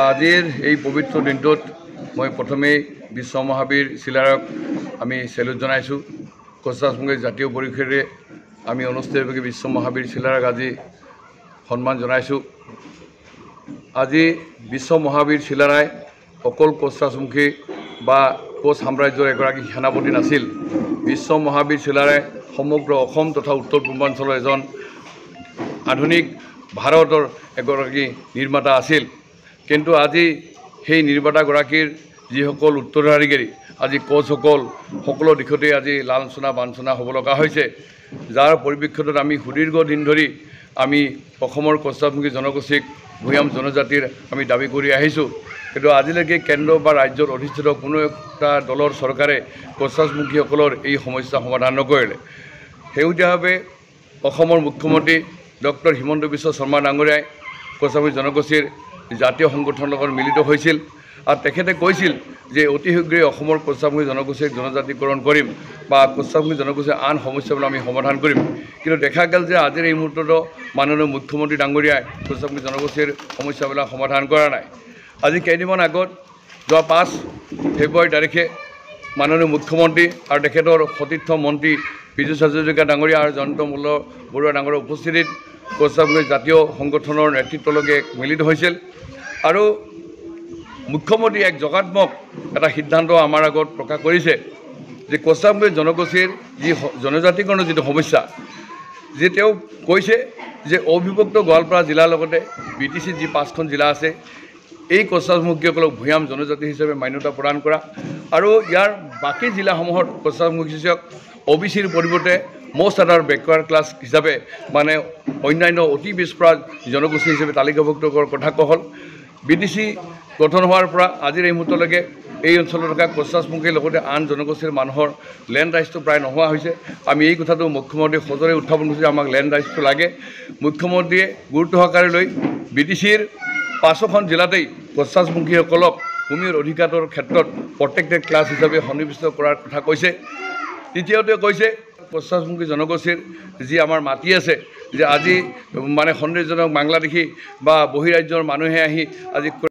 আজিৰ এই পবিত্ৰ দিনটোত মই প্ৰথমেই বিশ্ব মহাবীৰ চিলাৰায়ক আমি চেলুট জনাইছোঁ। কোচ-ৰাজবংশী জাতীয় পৰিষদে আমি অনুষ্ঠিতভাৱে বিশ্ব মহাবীৰ চিলাৰায়ক আজি সন্মান জনাইছোঁ। আজি বিশ্ব মহাবীৰ চিলাৰাই অকল কোচ-ৰাজবংশী বা কোচ সাম্ৰাজ্যৰ এগৰাকী সেনাপতি নাছিল। বিশ্ব মহাবীৰ চিলাৰাই সমগ্ৰ অসম তথা উত্তৰ পূৰ্বাঞ্চলৰ এজন আধুনিক ভাৰতৰ এগৰাকী নিৰ্মাতা আছিল। কিন্তু আজি সেই নিৰ্মাতাগৰাকীৰ যিসকল উত্তৰাধিকাৰী আজি কোচসকল সকলো দিশতে আজি লাঞ্ছনা বাঞ্ছনা হ'ব লগা হৈছে, যাৰ পৰিপ্ৰেক্ষিতত আমি সুদীৰ্ঘ দিন ধৰি আমি অসমৰ কোচ-ৰাজবংশী জনগোষ্ঠীক ভূঞাম জনজাতিৰ আমি দাবী কৰি আহিছোঁ। কিন্তু আজিলৈকে কেন্দ্ৰ বা ৰাজ্যত অধিষ্ঠিত কোনো এটা দলৰ চৰকাৰে কোচ-ৰাজবংশীসকলৰ এই সমস্যা সমাধান নকৰিলে। শেহতীয়াভাৱে অসমৰ মুখ্যমন্ত্ৰী ডক্টৰ হিমন্ত বিশ্ব শৰ্মা ডাঙৰীয়াই কোচ-ৰাজবংশী জনগোষ্ঠীৰ জাতীয় সংগঠনৰ লগত মিলিত হৈছিল আৰু তেখেতে কৈছিল যে অতি শীঘ্ৰেই অসমৰ কোচ-ৰাজবংশী জনগোষ্ঠীক জনজাতিকৰণ কৰিম বা কোচ-ৰাজবংশী জনগোষ্ঠীৰ আন সমস্যাবোৰ আমি সমাধান কৰিম। কিন্তু দেখা গ'ল যে আজিৰ এই মুহূৰ্তত মাননীয় মুখ্যমন্ত্ৰী ডাঙৰীয়াই কোচ-ৰাজবংশী জনগোষ্ঠীৰ সমস্যাবিলাক সমাধান কৰা নাই। আজি কেইদিনমান আগত যোৱা 5 ফেব্ৰুৱাৰী তাৰিখে মাননীয় মুখ্যমন্ত্ৰী আৰু তেখেতৰ সতীৰ্থ মন্ত্ৰী পীযুষ হাজৰিকা ডাঙৰীয়া আৰু জয়ন্ত বৰুৱা ডাঙৰীয়াৰ উপস্থিতিত কোচ-ৰাজবংশী জাতীয় সংগঠনৰ নেতৃত্বলৈকে মিলিত হৈছিল আৰু মুখ্যমন্ত্ৰী এক যোগাত্মক এটা সিদ্ধান্ত আমাৰ আগত প্ৰকাশ কৰিছে যে কোচ-ৰাজবংশী জনগোষ্ঠীৰ যি জনজাতিকৰণৰ যিটো সমস্যা, যে তেওঁ কৈছে যে অবিভক্ত গোৱালপাৰা জিলাৰ লগতে BTC যি 5খন জিলা আছে এই কোচ-ৰাজবংশীসকলক ভূঞাম জনজাতি হিচাপে মান্যতা প্ৰদান কৰা আৰু ইয়াৰ বাকী জিলাসমূহত কোচ-ৰাজবংশীক OBCৰ পৰিৱৰ্তে মষ্ট আদাৰ বেকৱাৰ্ড ক্লাছ হিচাপে মানে অন্যান্য অতি পিছপৰা জনগোষ্ঠী হিচাপে তালিকাভুক্ত কৰাৰ কথা কোৱা হ'ল। BTC গঠন হোৱাৰ পৰা আজিৰ এই মুহূৰ্তলৈকে এই অঞ্চলত থকা কোচ-ৰাজবংশীৰ লগতে আন জনগোষ্ঠীৰ মানুহৰ লেণ্ড ৰাইটছটো প্ৰায় নোহোৱা হৈছে। আমি এই কথাটো মুখ্যমন্ত্ৰীক সজোৰে উত্থাপন কৰিছোঁ যে আমাক লেণ্ড ৰাইটছটো লাগে। মুখ্যমন্ত্ৰীয়ে গুৰুত্ব সহকাৰে লৈ BTCৰ 5খন জিলাতেই কোচ-ৰাজবংশীসকলক ভূমিৰ অধিকাৰৰ ক্ষেত্ৰত প্ৰটেক্টেড ক্লাছ হিচাপে সন্নিৱিষ্ট কৰাৰ কথা কৈছে। তৃতীয়তে কৈছে কোচ-ৰাজবংশী জনগোষ্ঠীৰ যি আমাৰ মাটি আছে, যে আজি মানে সন্দেহজনক বাংলাদেশী বা বহিৰাজ্যৰ মানুহে আহি আজি